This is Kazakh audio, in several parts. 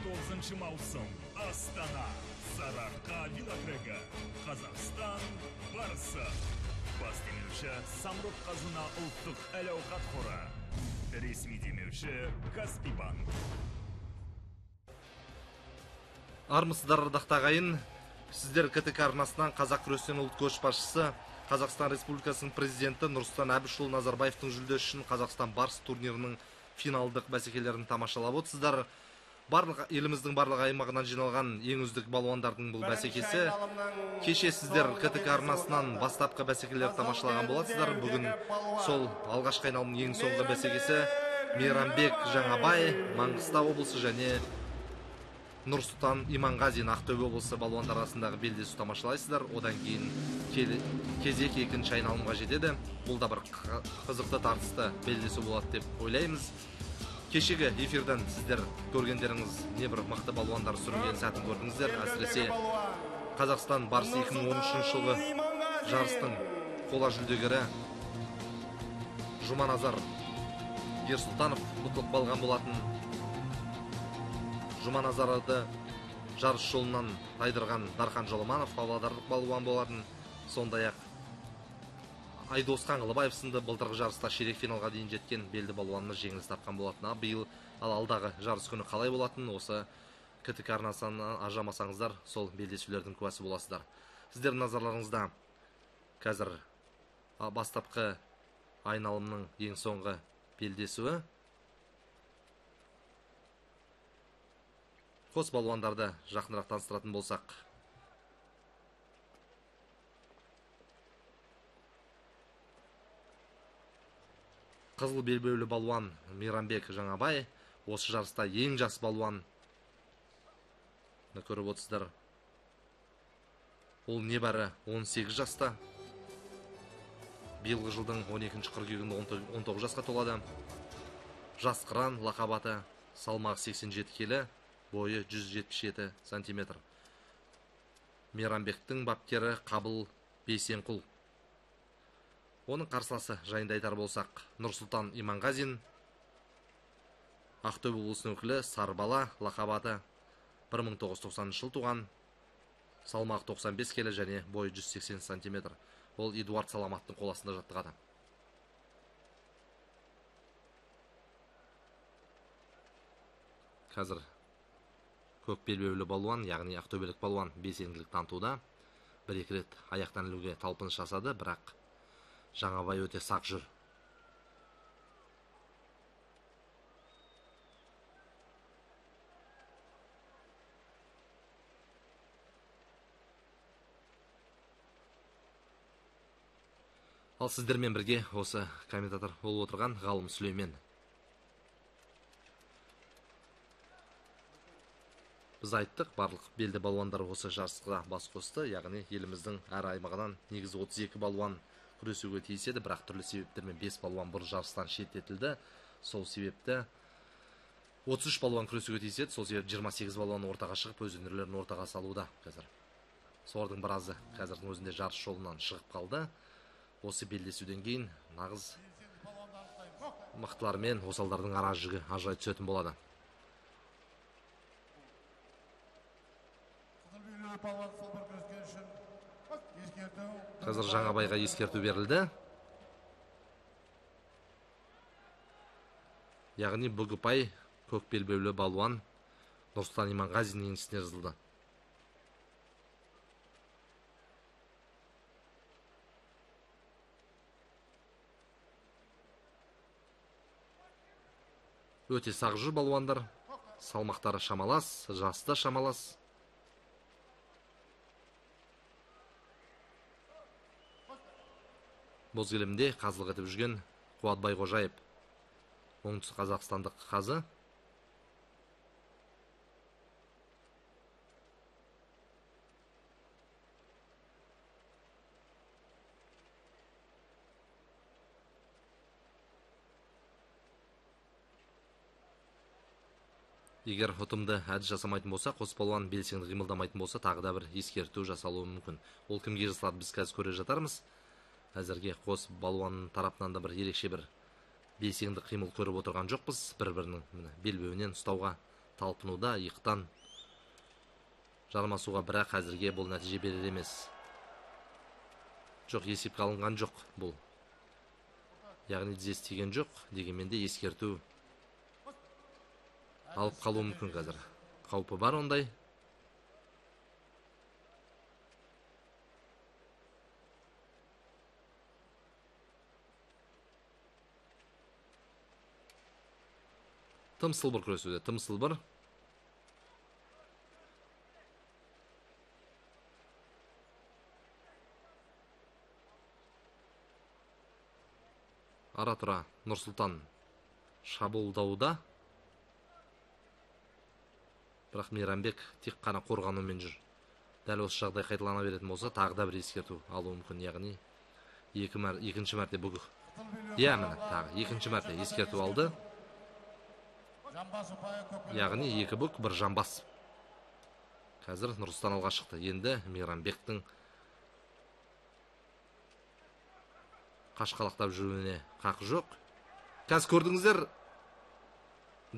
19 маусым. Астана, Сарыарқа велотрегі. Қазақстан барысы. Бас демеуші Самұрық Қазына ұлттық әл-ауқат қоры. Ресми демеуші Каспий банк. Армысыздар ардақтағы ағайын. Сіздер КТК арнасынан қазақ күресінен ұлт көшбасшысы Қазақстан Республикасының президенті Нұрсұлтан Әбішұлы Назарбаевтың жүлдесі үшін Қазақстан барыс турнирінің финалдық бәсекелерін тамашалап отырсыздар. Еліміздің барлық аймағынан жиналған ең үздік балуандардың бұл бәсекесі. Кеше сіздер КТК арнасынан бастапқы бәсекелерді тамашалаған боласыздар. Бүгін сол алғашқы айналымның ең соңғы бәсекесі Мейрамбек Жаңабай, Маңғыстау облысы және Нұрсұлтан Иманғазин, Ақтөбе облысы балуандар арасындағы белдесу тамашалайсыздар. Одан кейін кезек екінші айналымға жетеді. Бұл да бір қызықты тартысты белдесу болады деп ойлаймыз. Кешегі эфирден сіздер көргендеріңіз небір мықты балуандар сүрінген сәтін көрдіңіздер. Әсіресе Қазақстан барысы 2013 жылғы жарыстың қола жүлдегері Жұманазар Ерсұлтанов ұтылып қалған болатын. Жұманазарды жарыс жолынан тайдырған Дархан Жоломанов павлодарлық балуан болатын. Сондай-ақ Айдос Қаңғылбаев сынды былтырғы жарыста ширек финалға дейін жеткен белді балуанымыз жеңіліс тапқан болатын. Биыл алдағы жарыс күні қалай болатын, осы КТК арнасынан ажырамасаңыздар, сол белдесулердің куәсі боласыздар. Сіздердің назарларыңызда қазір бастапқы айналымның ең соңғы белдесуі. Қос балуандарды жақынырақ таныстыратын болсақ, қызыл белбеулі балуан Мейрамбек Жаңабай, осы жарыста ең жас балуан. Көріп отырсыздар, ол небәрі 18 жаста. Биылғы жылдың 12 қыркүйегінде 19 жасқа толады. Жас қыран лақабаты, салмағы 87 келі, бойы 177 сантиметр. Мейрамбектің бапкері Қабыл Бейсенқұл. Оның қарсыласы жайында айтар болсақ, Нұрсұлтан Иманғазин, Ақтөбе облысының өкілі, Сарбала лақабаты, 1990 жыл туған, салмағы 95 келі және бойы 180 сантиметр. Ол Эдуард Саламаттың қоластында жаттығады. Қазір көк белбеулі балуан, яғни ақтөбелік балуан белсенділік танытуда. Бір-екі рет аяқтан ілуге талпыныс жасады, бірақ Жаңабай өте сақ жүр. Ал сіздермен бірге осы комментатор болып отырған Ғалым Сүлеймен. Біз айттық, барлық белді балуандар осы жарысқа бас қосты, яғни еліміздің әр аймағынан негізі 32 балуан күресуге тиіс еді, бірақ түрлі себептермен 5 балуан бір жарыстан шеттетілді. Сол себепті 33 балуан күресуге тиіс еді, сол себепті 28 балуан ортаға шығып, өз өнерлерін ортаға салуда қазір. Солардың біразы қазірдің өзінде жарыс жолынан шығып қалды. Осы белдесуден кейін нағыз мықтылар мен осалдардың ара жігі ажырай түсетін болады. Қазір Жаңабайға ескерту берілді. Яғни Бүгіпай көк белбеулі балуан Нұрсұлтан Иманғазиннің еншісіне жазылды. Өте сақ жүр балуандар, салмақтары шамалас, жасты шамалас. Боз кілемде қазылық етіп жүрген Қуатбай Қожаев, оңтүстік қазақстандық қазы. Егер ұтымды әдіс жасамайтын болса, қос балуан белсенді қимылдамайтын болса, тағы да бір ескерту жасалуы мүмкін. Ол кімге жасалады, біз қазір көре жатармыз. Әзірге қос балуан тарапынан да бір ерекше бір белсенді қимыл көріп отырған жоқпыз. Бір-бірінің белбеуінен ұстауға талпынуда иықтан жармасуға, бірақ әзірге бұл нәтиже берер емес. Жоқ, есепке алынған жоқ бұл. Яғни тізесі тиген жоқ, дегенмен де ескерту алып қалуы мүмкін қазір. Қаупі бар ондай. Тым сылбыр күресуде, тым сылбыр. Ара-тұра Нұрсұлтан шабуылдауда. Бірақ Мейрамбек тек қана қорғанумен жүр. Дәл осы жағдай қайталана беретін болса, тағы да бір ескерту алуы мүмкін. Яғни екінші мәрте бүгін. Иә, міне, тағы екінші мәрте ескерту алды. Яғни екі бүк, бір жамбас. Қазір Нұрсұлтан алға шықты. Енді Мейрамбектің қашқалақтап жүруіне қақы жоқ. Қазір көрдіңіздер?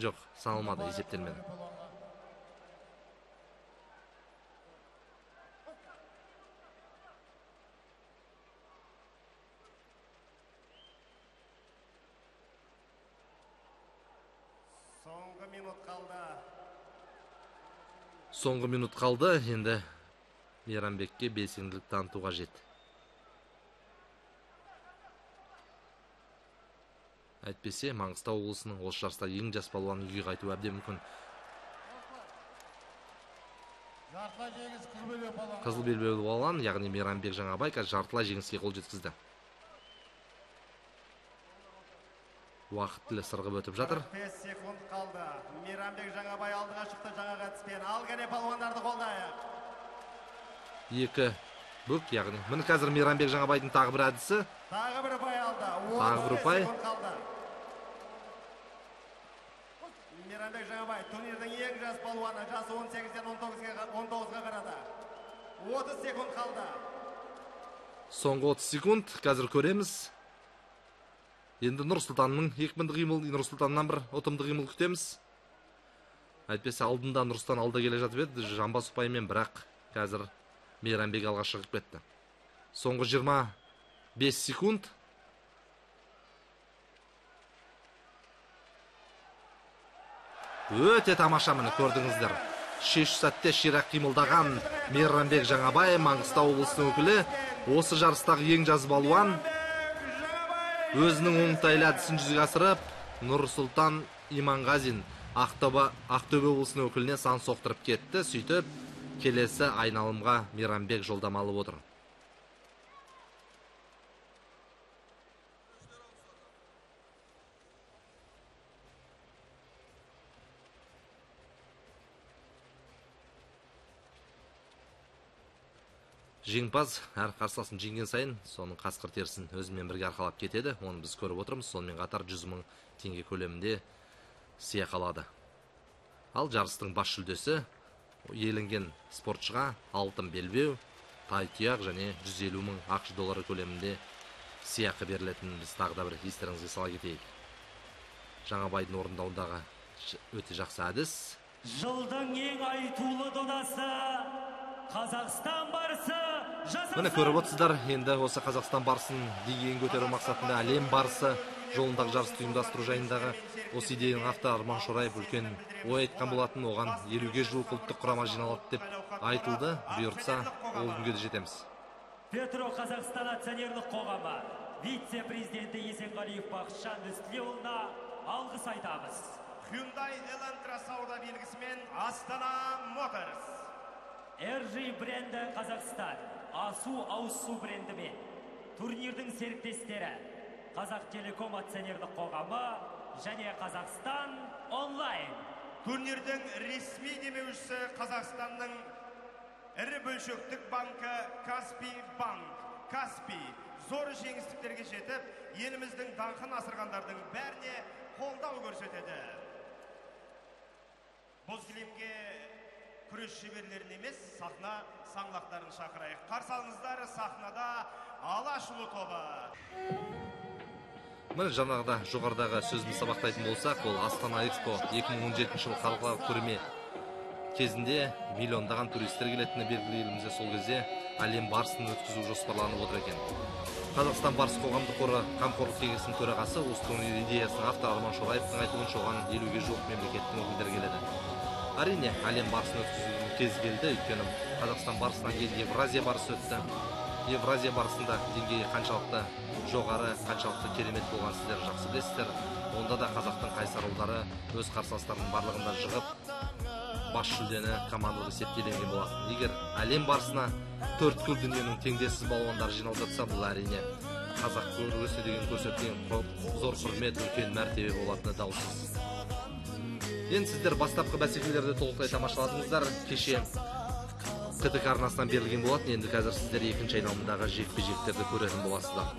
Жоқ, саналмады, есептелмеді. Соңғы минут қалды. Енді Мейрамбекке белсенділік таныту қажет. Әйтпесе, Маңғыстау облысының осы жарыста ең жас балуаны үйге қайту әбден мүмкін. Қызыл белбеулі балуан, яғни Мейрамбек Жаңабай қазір жартылай жеңіске қол жеткізді. Уақыт тілі сырғып өтіп жатыр. 45 секунд қалды. Мейрамбек Жаңабай алдыға шықты жаңа қатыспен. Ал кәне палуандарды қолдайық. Екі бүк, яғни. Міне қазір Мейрамбек Жаңабайдың тағы бір әдісі. Тағы бір ұпай алды. Тағы бір ұпай. Мейрамбек Жаңабай турнирдің ең жас палуаны. Жасы 18-ден 19-ға қарады. 30 секунд қалды. Соңғы 30 секунд. Қазір көреміз. Енді Нұрсұлтанның екпінді қимыл, Нұрсұлтаннан бір ұтымды қимыл күтеміз. Әйтпесе алдында Нұрсұлтан алда келе жатып еді, жамбас ұпаймен, бірақ қазір Мейрамбек алға шығып кетті. Соңғы 25 секунд. Өте тамаша, міне көрдіңіздер. Шешу сәтте ширақ қимылдаған Мейрамбек Жаңабай, Маңғыстау облысының өкілі, осы жарыстағы ең жас балуан. Өзінің оңтайлы әдісін жүзеге асырып, Нұрсұлтан Иманғазин Ақтөбе облысының өкіліне сан соқтырып кетті. Сөйтіп, келесі айналымға Мейрамбек жолдама алып отыр. Жеңімпаз әр қарсыласын жеңген сайын соның қасқыр терісін өзімен бірге арқалап кетеді. Оны біз көріп отырмыз. Сонымен қатар 100 мың теңге көлемінде сыйақы алады. Ал жарыстың бас жүлдесі иеленген спортшыға алтын белбеу, тай тұяқ және 150 мың ақш доллары көлемінде сыйақы берілетінін біз тағы да бір естеріңізге сала кетейік. Жаңабайдың орындауындағы өте жақсы әдіс. Жылдың ең айтулы додасы Қазақстан барысы. Міне көріп отырсыздар, енді осы Қазақстан барысын деңгейін көтеру мақсатында әлем барысы жолындағы жарысты ұйымдастыру жайындағы осы идеяның авторы Арман Шораев үлкен ой айтқан болатын. Оған 50-ге жуық ұлттық құрама жиналады деп айтылды. Бұйыртса, ол күнге де жетеміз. Петро Қазақстан акционерлік қоғамы вице-президенті Есенғалиев Бақытжан Рүстілеуұлына алғыс айтамыз. Hyundai Elantra сауда белгісімен Астана Моторс. RG бренді Қазақстан, Асу Ауызсу брендімен турнирдің серіктестері Қазақ Телеком акционерлік қоғамы және Қазақстан онлайн. Турнирдің ресми демеушісі Қазақстанның ірі бөлшектік банкі Каспий банк. Каспий зор жеңістіктерге жетіп, еліміздің даңқын асырғандардың бәріне қолдау көрсетеді. Боз кілемге күрес шеберлерін емес, сахна саңлақтарын шақырайық. Қарсы алыңыздар, сахнада Алашұлы тобы. Міне жаңағыда жоғарыдағы сөзімді сабақтайтын болсақ, ол Астана Экспо 2017 жыл халықаралық көрме кезінде миллиондаған туристер келетіні белгілі. Елімізде сол кезде әлем барысын өткізу жоспарланып отыр екен. Қазақстан барыс қоғамдық қоры қамқорлық кеңесінің төрағасы осы турнир идеясының авторы Арман Шораевтың айтуынша оған 50-ге жуық мемлекеттің өкілдері келеді. Әрине, әлем барысын өткізудің кезі келді, өйткені Қазақстан барысынан кейін Евразия барысы өтті. Евразия барысында деңгейі қаншалықты жоғары, қаншалықты керемет болған сіздер жақсы білесіздер. Онда да қазақтың қайсар ұлдары өз қарсыластарының барлығында жығып, бас жүлдені командалық есептелінген болатын. Егер әлем барысына төрткүл дүниенің теңдессіз балуандары жиналып жатса, бұл әрине қазақ күресі деген көрсеткен зор құрмет, үлкен мәртебе болатыны даусыз. Енді сіздер бастапқы бәсекелерді толықтай тамашаладыңыздар. Кеше КТК арнасынан берілген болатын. Енді қазір сіздер екінші айналымдағы жекпе-жектерді көретін боласыздар.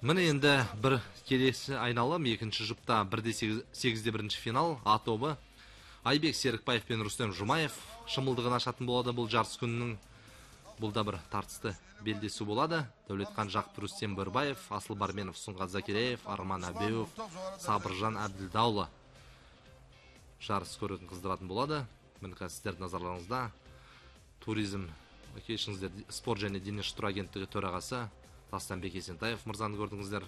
Міне енді бір келесі айналым, екінші жұпта 1-8-де бірінші финал. А тобы Айбек Серікбаев пен Рүстем Жұмаев шымылдығын ашатын болады. Бұл жарыс күнінің бұл да бір тартысты белдесу болады. Дәулетхан Жақып, Рүстем Бөрбаев, Асыл Барменов, Сұңғат Закиреев, Арман Әбеуов, Сабыржан Әбділдаулы жарыс көретін қыздыратын болады. Міне сіздердің назарларыңызда туризм спорт және дене шынықтыру агенттігі төрағасы Тастанбек Есентаев мырзаны көрдіңіздер.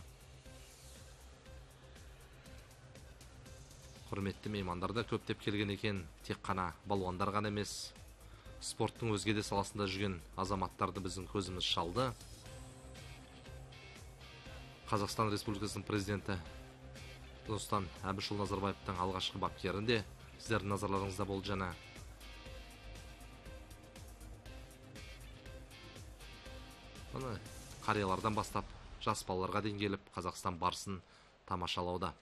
құрметті меймандар да көптеп келген екен. Тек қана балуандар ғана емес, спорттың өзге де саласында жүрген азаматтарды біздің көзіміз шалды. Қазақстан Республикасының президенті Нұрсұлтан Әбішұлы Назарбаевтың алғашқы бапкерінде сіздердің назарларыңызда болды. Жаңа мұны қариялардан бастап жас балаларға дейін келіп Қазақстан барысын тамашалауда.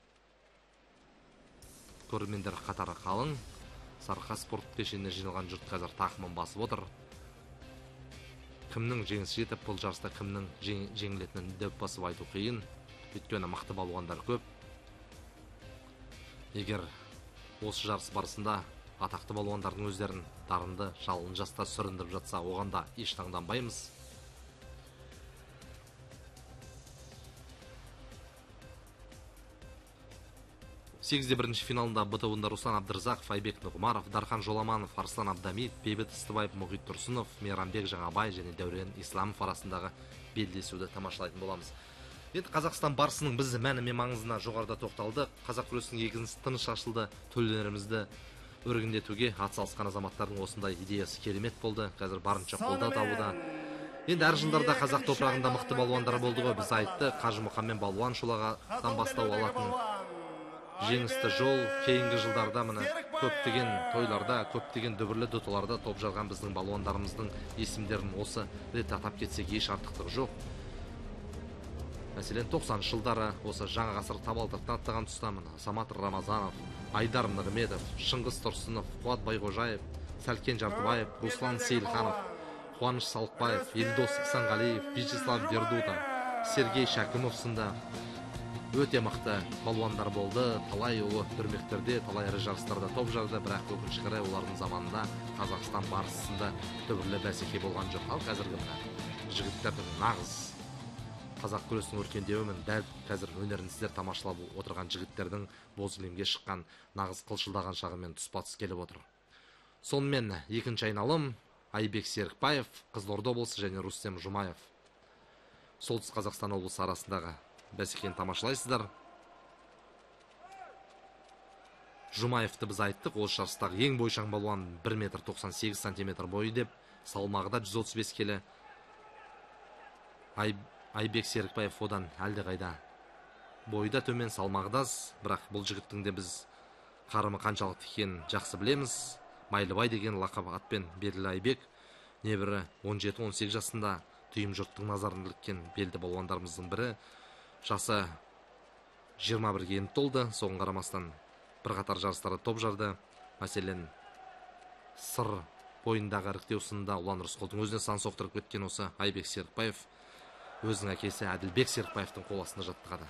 Көрермендер қатары қалың. Сарыарқа спорт кешеніне жиналған жұрт қазір тақымын басып отыр. Кімнің жеңісі жетіп, бұл жарыста кімнің жеңілетінін дөп басып айту қиын. Өйткені мықты балуандар көп. Егер осы жарыс барысында атақты балуандардың өздерін дарынды, жалын жаста сүріндіріп жатса, оған да еш таңданбаймыз. Сегізде бірінші финалында БТУ-нда Руслан Абдырзақов, Айбек Нұғымаров, Дархан Жоламанов, Арслан Абдамит, Бейбіт Істібаев, Мұхит Тұрсынов, Мейрамбек Жаңабай және Дәурен Исламов арасындағы белдесуді тамашалайтын боламыз. Енді Қазақстан барысының біз мәні мен маңызына жоғарыда тоқталды. Қазақ күресінің егізін тыныш ашылды. Төлленерімізді өргендетуге атсалысқан азаматтардың осындай идеясы керемет болды. Қазір барынша қолдау табуда. Енді әр жылдарда қазақ топырағында мықты балуандар болды ғой. Біз айтты, Қажымұқан мен балуан шолағадан бастау алатын жеңісті жол. Кейінгі жылдарда міне көптеген тойларда, көптеген дүбірлі доталарда топ жарған біздің балуандарымыздың есімдерін осы рет атап кетсек еш артықтық жоқ. Мәселен, 90 жылдары осы жаңа ғасыр табалдырықтан аттаған тұста міне Самат Рамазанов, Айдар Нығметов, Шыңғыс Тұрсынов, Қуат Байғожаев, Сәлкен Жартыбаев, Руслан Сейілханов, Қуаныш Салықбаев, Елдос Исанғалиев, Вячеслав Вердута, Сергей Шәкімов сынды өте мықты балуандар болды. Талай ұлы дүрмектерде, талай ірі жарыстарда топ жарды, бірақ өкінішке қарай олардың заманында Қазақстан барысында дүбірлі бәсеке болған жоқ. Ал қазіргі жігіттердің нағыз қазақ күресінің өркендеуімен дәл қазір өнерін сіздер тамашалап отырған жігіттердің боз кілемге шыққан нағыз қылшылдаған шағымен тұспа-тұс келіп отыр. Сонымен екінші айналым Айбек Серікбаев, Қызылорда облысы және Рустем Жұмаев, Солтүстік Қазақстан облысы арасындағы бәсекені тамашалайсыздар. Жұмаевты біз айттық, осы жарыстағы ең бойшаң балуан 1 метр 98 сантиметр бойы деп, салмағы да 135 келі. Айбек Серікбаев одан әлде қайда бойда төмен, салмағы да аз, бірақ бұл жігіттің де біз қарымы қаншалықты екенін жақсы білеміз. Майлыбай деген лақап атпен белгілі Айбек небірі 17-18 жасында түйім жұрттың назарын іліккен белді балуандарымыздың бірі. Жасы 21-ге енді толды. Соған қарамастан бірқатар жарыстарда топ жарды. Мәселен, сыр бойындағы іріктеу сынында Ұлан Рысқұлдың өзіне сан соқтырып кеткен осы Айбек Серікбаев өзінің әкесі Әділбек Серікбаевтың қол астында жаттығады.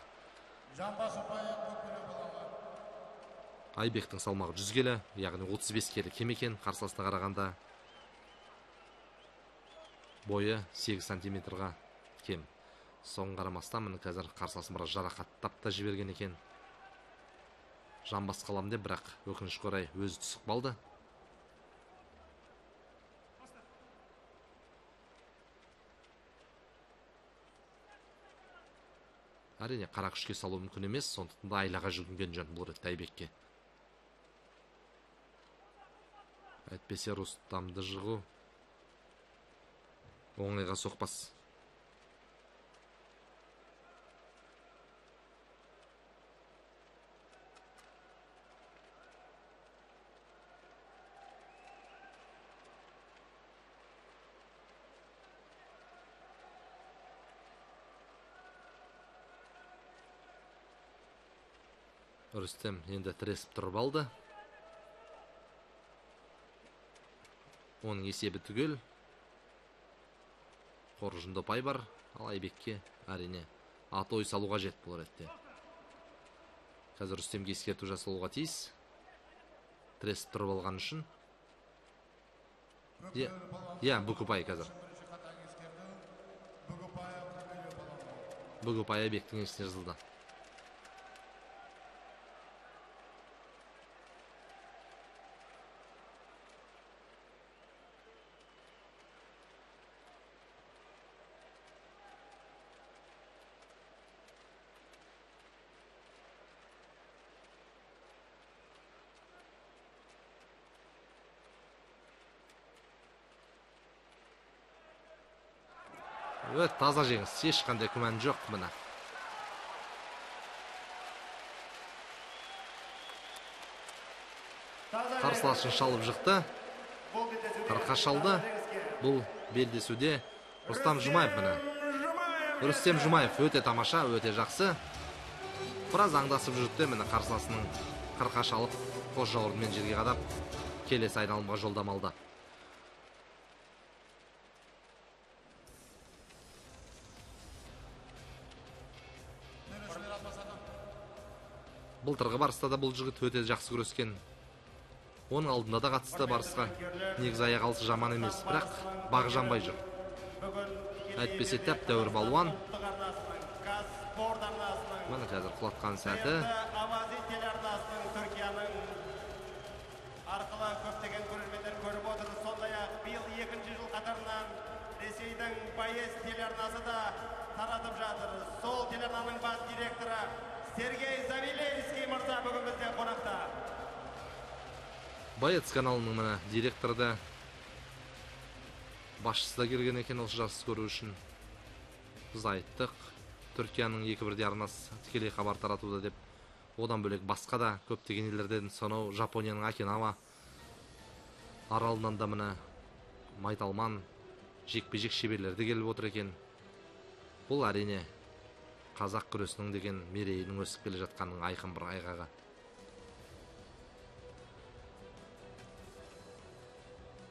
Айбектің салмағы 100 келі, яғни 35 келі кем екен, қарсыласына қарағанда. Бойы 8 сантиметрға кем. Соған қарамастан міне қазір қарсыласын біраз жарақаттап та жіберген екен. Жамбас қалам деп, бірақ өкінішке орай өзі түсіп қалды. Әрине қара күшке салу мүмкін емес, сондықтан да айлаға жүгінген жөн бұл ретте Айбекке. Әйтпесе Рустамды жығу оңайға соқпас. Рүстем енді тіресіп тұрып алды. Оның есебі түгел. Қоржында ұпай бар. Ал Айбекке әрине атой салуға жет бұл ретте. Қазір Рүстемге ескерту жасалуға тиіс. Тіресіп тұрып алған үшін. Бүк ұпай қазір. Бүк ұпай Айбектің есіне жазылды. Өте таза жеңіс, ешқандай күмән жоқ мына. Қарсыласын шалып жықты. Қырқа шалды. Бұл белдесуде Рустам Жұмаев мына. Рустем Жұмаев өте тамаша, өте жақсы. Біраз аңдасып жүрді мені қарсыласының қырқа шалып, қос жауырынмен жерге қадап, келесі айналымға жолдамалды. Былтырғы барыста да бұл жігіт өте жақсы күрескен. Оның алдында да қатысты барысқа. Негізі аяқ алысы жаман емес, бірақ бағы жанбай жүр. Әйтпесе тәп тәуір балуан. Мына қазір құлатқан сәті. Арқылы көптеген көрермендер көріп отыр. Сондай-ақ биыл 2-ші жыл қатарынан Ресейдің Боец телеарнасы да таратып жатыр. Сол телеарнаның бас директоры Сергей Завилевский мырза бүгін бізде қонақта. Боец каналының мына директоры да басшысы да келген екен осы жарысты көру үшін. Біз айттық, Түркияның 2-1 арнасы тікелей хабар таратуда деп. Одан бөлек басқа да көптеген елдерден, сонау Жапонияның Окинава аралынан да мына майталман жекпе-жек шеберлері келіп отыр екен. Бұл әрине қазақ күресінің деген мерейінің өсіп келе жатқанның айқын бір айғағы.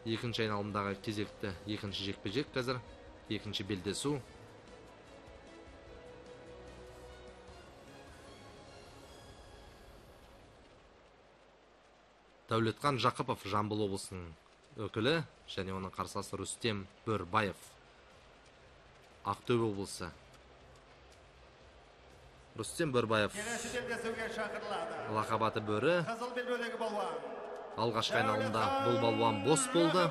Екінші айналымдағы кезекті екінші жекпе-жек қазір, екінші белдесу. Дәулетхан Жақыпов Жамбыл облысының өкілі, және оның қарсыласы Рустем Бөрбаев Ақтөбе облысы. Рустем Бөрбаев лақабаты Бөрі. Алғашқы айналымда бұл балуан бос болды.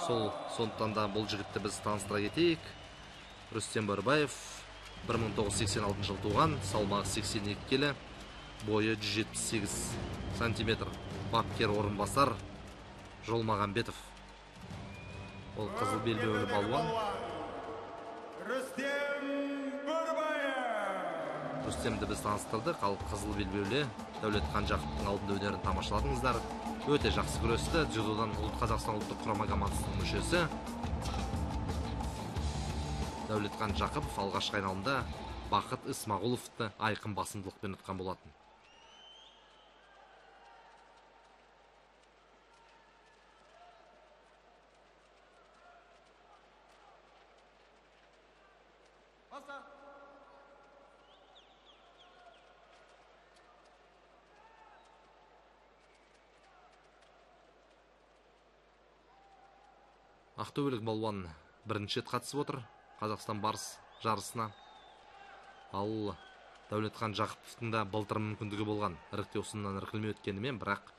Сондықтан да бұл жігітті біз таныстыра кетейік. Рустем Бөрбаев 1986 жыл туған, салмағы 82 келі, бойы 178 сантиметр. Бапкер орынбасар Жолмағамбетов. Ол қызыл белбеулі балуан. Рустемді біз таныстырдық, ал қызыл белбеулі Дәулетхан Жақыптың алдында өнерін тамашаладыңыздар. Өте жақсы күресті. Дзюдодан Қазақстан ұлттық құрама командасының мүшесі Дәулетхан Жақыпов алғашқы айналымда Бақыт Исмағұловты айқын басымдылықпен ұтқан болатын. Ақтөбелік балуан бірінші рет қатысып отыр Қазақстан барыс жарысына. Ал Дәулетхан Жақыповтың да былтыр мүмкіндігі болған, іріктеу сынынан іркілмей өткенімен, бірақ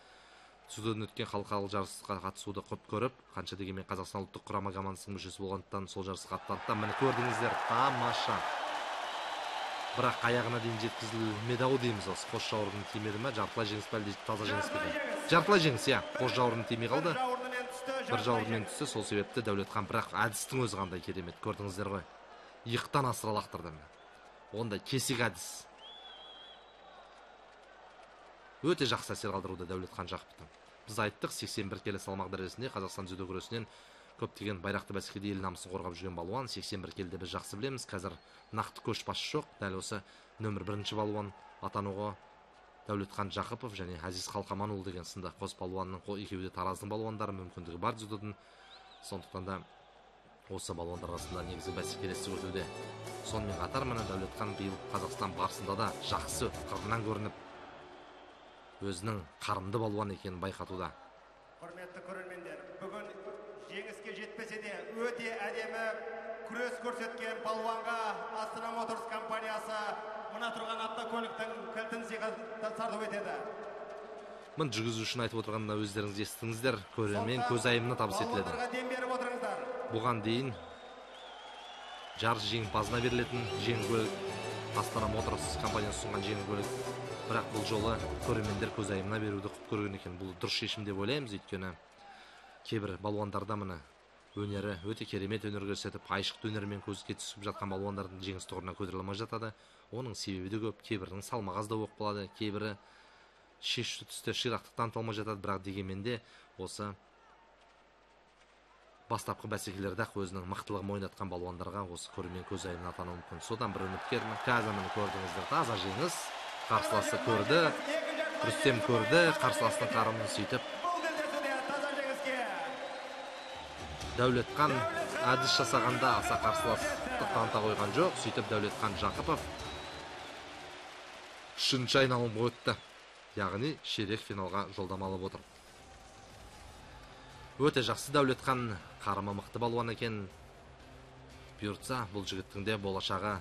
дзюдодан өткен халықаралық жарысқа қатысуды көп көріп, қанша дегенмен Қазақстан ұлттық құрама командасының мүшесі болғандықтан сол жарысқа аттанды. Міне көрдіңіздер, тамаша. Бірақ аяғына дейін жеткізілмеді-ау дейміз. Осы қос жауырын тимеді ме? Жартылай жеңіс пе, таза жеңіс пе? Жартылай жеңіс, иә. Қос жауырын тимей қалды. Бір жауырынмен түсті, сол себепті Дәулетхан, бірақ әдістің өзі қандай керемет, көрдіңіздер ғой. Иықтан асыра лақтырды. Ондай кесек әдіс. Өте жақсы әсер қалдыруда Дәулетхан Жақыптың. Біз айттық, 81 келі салмақ дәрежесінде Қазақстан дзюдо күресінен көптеген байрақты бәсекеде ел намысын қорғап жүрген балуан. 81 келіде біз жақсы білеміз. Қазір нақты көшбасшы жоқ. Дәл осы нөмір 1-ші балуан атануға Дәулетхан Жақыпов және Азиз Қалқаманұлы деген сынды қос балуанның, екеуі де Тараздың балуандары, мүмкіндігі бар дзюдодан. Сондықтан да осы балуандар арасында негізі бәсекелестік өтуде. Сонымен қатар мына Дәулетхан биыл Қазақстан барысында да жақсы қырынан көрініп, өзінің қарымды балуан екенін байқатуда. Құрметті көрермендер, бүгін жеңіске жетпесе де өте әдемі күрес көрсеткен балуанға Астана Моторс компаниясы мына тұрған автокөліктің кілтін сыйға тарту етеді. Мін жүргізушіні айтып отырғанда өздеріңіз естіңіздер, көрермен көзайымына табыс етіледі. Бұған дейін жарыс жеңімпазына берілетін жеңіл көлік Астана Моторс компаниясы ұсынған жеңіл көлік. Бірақ бұл жолы көрермендер көзайымына беруді құп көрген екен. Бұл дұрыс шешім деп ойлаймыз, өйткені кейбір балуандарда міне өнері өте керемет өнер көрсетіп, айшықты өнермен көзге түсіп жатқан балуандардың жеңіс тұғырына көтеріле алмай жатады. Оның себебі де көп. Кейбірінің салмағы аздау болып қалады, кейбірі шешуші түсте ширақтықтан танытылмай жатады. Бірақ дегенмен де осы бастапқы бәсекелерде өзінің мықтылығын мойындатқан балуандарға осы көрермен көз айырын атануы мүмкін. Содан бір үміткер, қазір міне көрдіңіздер, таза жеңіс. Қарсыласы көрді, Рүстем көрді, қарсыласының қарымын сөйтіп Дәулетхан әдіс жасағанда аса қарсыластық таныта қойған жоқ. Сөйтіп Дәулетхан Жақыпов үшінші айналымға өтті. Яғни ширек финалға жолдама алып отыр. Өте жақсы Дәулетхан, қарымы мықты балуан екен. Бұйыртса, бұл жігіттің де болашағы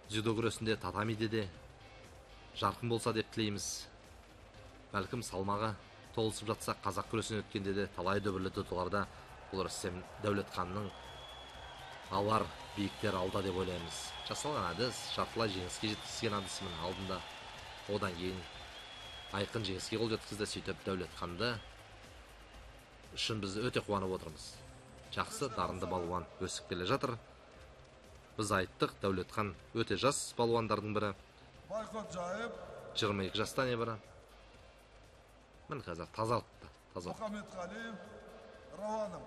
дзюдо күресінде, татамиде де жарқын болса деп тілейміз. Бәлкім салмағы толысып жатса, қазақ күресіне өткенде де талай дүбірлі додаларда бұл Рүстем Дәулетханның алар биіктер алда деп ойлаймыз. Жасалған әдіс, жартылай жеңіске жеткізген әдісімен алдында. Одан кейін айқын жеңіске қол жеткізді. Сөйтіп Дәулетханды үшін біз өте қуанып отырмыз. Жақсы, дарынды балуан өсіп келе жатыр. Біз айттық, Дәулетхан өте жас балуандардың бірі. 22 жаста не бірі. Мін қазір тазартты. Мұхамедқалиев Рауаным.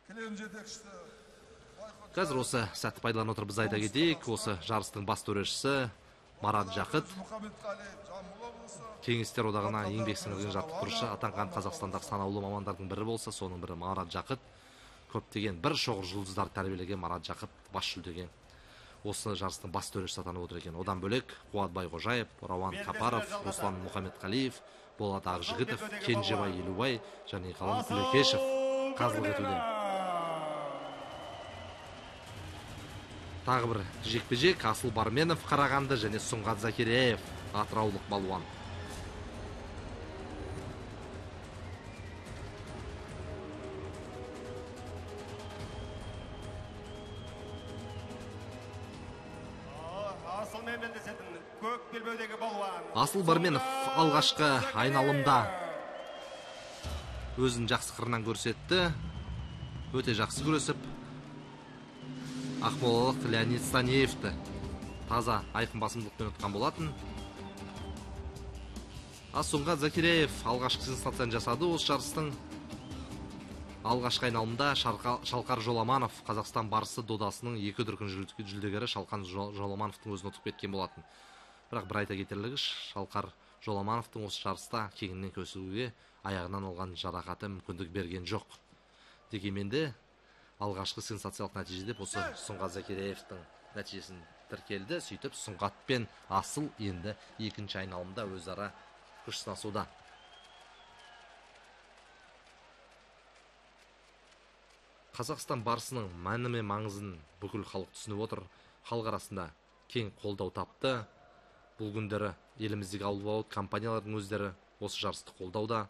Келем жетекшісі. Қазір осы сәтті пайдаланып отыр, біз айта кетейік. Осы жарыстың бас төрешісі Марат Жақыт, Кеңестер одағына еңбек сіңірген жаттықтырушы атанған Қазақстандағы санаулы мамандардың бірі болса, соның бірі Марат Жақыт. Көптеген бір шоғыр жұлдыздар тәрбиелеген Марат Жақыт бас жүлдеге осы жарыстың бас төрешісі атанып отыр екен. Одан бөлек Қуатбай Қожаев, Рауан Қапаров, Руслан Мұхамедқалиев, Болат Ақжігітов, Кенжебай Елубай және Ғалым Күлекешев қазылық етуде. Тағы бір жекпе-жек Асыл Барменов Қарағанды және Сұңғат Закиряев атыраулық балуан. Асыл Барменов алғашқы айналымда өзін жақсы қырынан көрсетті. Өте жақсы күресіп, ақмолалық Леонид Станиевті таза айқын басымдылықпен ұтқан болатын. Сұңғат Закиряев алғашқы сенсацияны жасады. Осы жарыстың алғашқы айналымда Шалқар Жоламанов Қазақстан барысы додасының 2 дүркін жүлдегері Шалқан Жоламановтың өзін ұтып кеткен болатын. Бірақ бір айта кетерлігі, Шалқар Жоламановтың осы жарыста кеңінен көсілуге аяғынан алған жарақаты мүмкіндік берген жоқ. Дегенмен де алғашқы сенсациялық нәтижеде осы Сұңғат Закиряевтың нәтижесін тіркелді. Сөйтіп Сұңғат пен Асыл енді екінші айналымда өзара күш сынасуда. Қазақстан барысының мәні мен маңызын бүкіл халық түсініп отыр. Халық арасында кең қолдау тапты. Бұл күндері еліміздегі албауыт компаниялардың өздері осы жарысты қолдауда.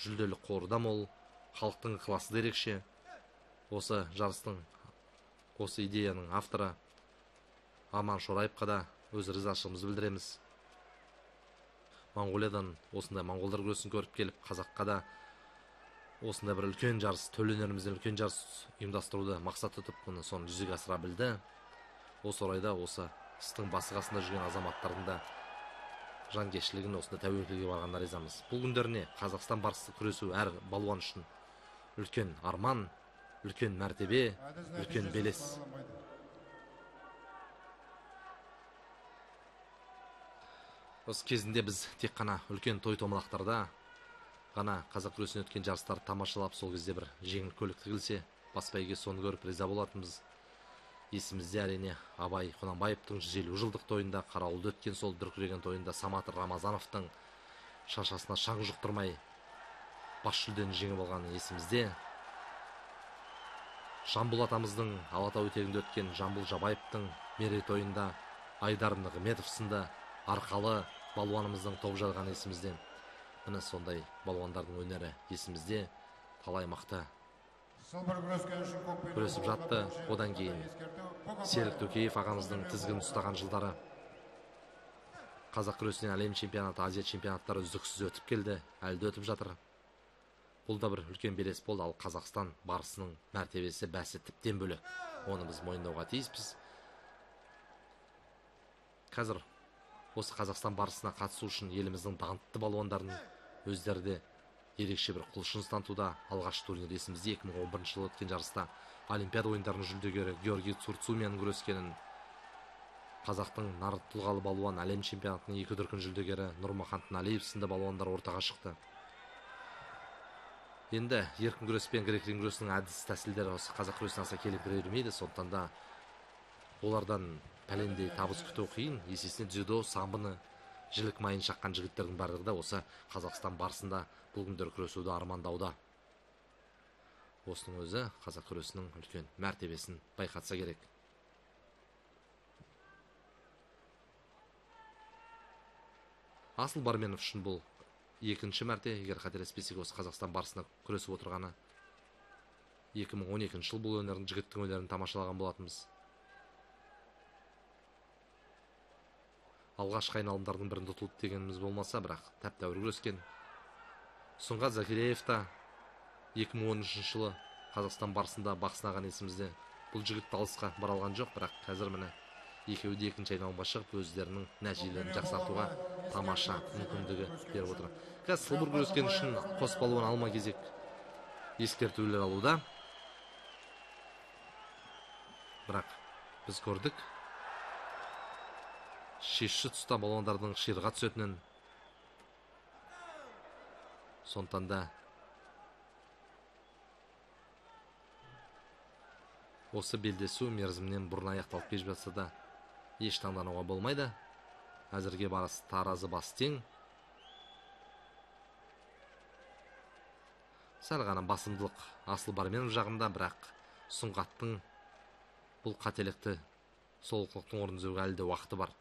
Жүлделік қоры да мол, халықтың ықыласы да ерекше. Осы жарыстың, осы идеяның авторы Аман Шораевқа да өз ризашылығымызды білдіреміз. Моңғолиядан осындай моңғолдар күресін көріп келіп, қазаққа да осындай бір үлкен жарыс, төл өнерімізден үлкен жарыс ұйымдастыруды мақсат тұтып, мұны соны жүзеге асыра білді. Осы орайда осы істің басы қасында жүрген азаматтардың да жанкештілігін осында тәуекелге барғанына ризамыз. Бұл күндеріне Қазақстан барысы күресу әр балуан үшін үлкен арман, үлкен мәртебе, үлкен белес. Осы кезінде біз тек қана үлкен той-томалақтарда ғана қазақ күресінен өткен жарыстарды тамашалап, сол кезде бір жеңіл көлік тігілсе, бас бәйге соны көріп риза болатынбыз. Есімізде әрине Абай Құнанбаевтың 150 жылдық тойында, қарауылда өткен сол дүркіреген тойында Самат Рамазановтың шашасына шаң жұқтырмай бас жүлдені жеңіп алғаны есімізде. Жамбыл атамыздың Алатау етегінде өткен Жамбыл Жабаевтың мерейтойында Айдар Нығметов сынды арқалы балуанымыздың топ жарған есімізде. Міне сондай балуандардың өнері есімізде. Талай мықты күресіп жатты. Одан кейін Серік Төкеев ағамыздың тізгінін ұстаған жылдары қазақ күресінен әлем чемпионаты, Азия чемпионаттары үздіксіз өтіп келді, әлі де өтіп жатыр. Бұл да бір үлкен белес болды. Ал Қазақстан барысының мәртебесі бәсі тіптен бөлек. Оны біз мойындауға тиіспіз. Қазір осы Қазақстан барысына қатысу үшін еліміздің даңқты балуандарын өздері де ерекше бір құлшыныс танытуда. Алғаш турнир есімізде 2011 жылы өткен жарыста Олимпиада ойындарының жүлдегері Георгий Цурцумен күрескенін, қазақтың нар тұлғалы балуан әлем чемпионатының 2 дүркін жүлдегері Нұрмахан Тыналиев сынды балуандар ортаға шықты. Енді еркін күрес пен грек-рим күресінің әдіс тәсілдері осы қазақ күресіне аса келіңкіремейді. Сондықтан да олардан пәлендей табыс күту қиын. Есесіне дзюдо, самбыны, жілік майын шаққан жігіттердің барлығы да осы Қазақстан барысында бұл күндер күресуді армандауда. Осының өзі қазақ күресінің үлкен мәртебесін байқатса керек. Асыл Барменов үшін бұл екінші мәрте, егер қателеспесек, осы Қазақстан барысына күресіп отырғаны. 2012 жыл бұл өнердің жігіттің өнерін тамашалаған болатынбыз. Алғашқы айналымдардың бірінде ұтылды дегеніміз болмаса, бірақ тәп-тәуір күрескен. Сұңғат Закиреев та 2013 жылы Қазақстан барысында бақ сынаған есімізде. Бұл жігіт алысқа бара алған жоқ, бірақ қазір міне екеуі де екінші айналымға шығып, өздерінің нәтижелерін жақсартуға тамаша мүмкіндігі беріп отыр. Қазір сылбыр күрескен үшін қос балуан алма кезек ескертулер алуда. Бірақ біз көрдік, шешші тұста балуандардың ширға түсетінін. Сондықтан да осы белдесу мерзімнен бұрын аяқталып кетіп жатса да еш таңдануға болмайды. Әзірге барыс таразы бас тең. Сәл ғана басымдылық Асыл Барменов жағында, бірақ Сұңғаттың бұл қателікті солқылықтың орнын іздеуге әлі де уақыты бар.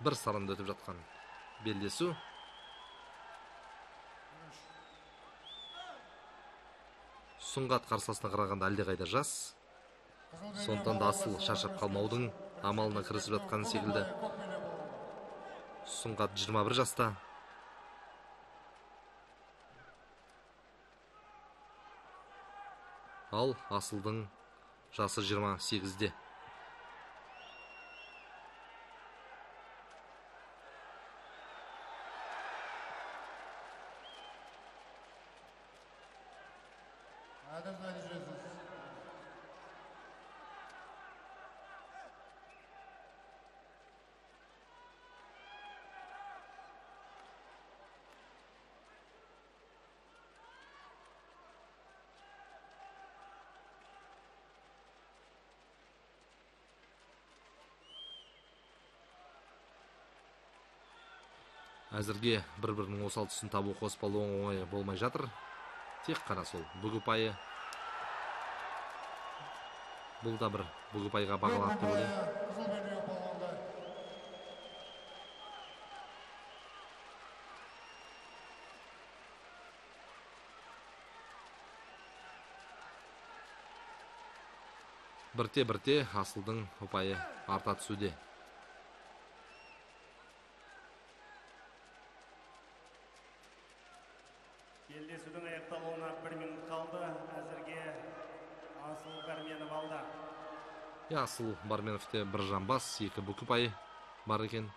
Бір сарында өтіп жатқан белдесу. Сұңғат қарсыласына қарағанда әлдеқайда жас. Сондықтан да Асыл шаршап қалмаудың амалына кірісіп жатқан секілді. Сұңғат 21 жаста. Ал Асылдың жасы 28-де. Әзірге бір-бірінің осал тұсын табу қос балуан оңай болмай жатыр. Тек қана сол бүгіпайы. Бұл да бір бүгіпайға бағаланды деп ойлаймын. Бірте-бірте Асылдың ұпайы арта түсуде. Белдесудің аяқталуына 1 минут қалды. Әзірге Асыл Барменов алда. Асыл Барменовте бір жамбас, 2 бүк ұпайы бар екен.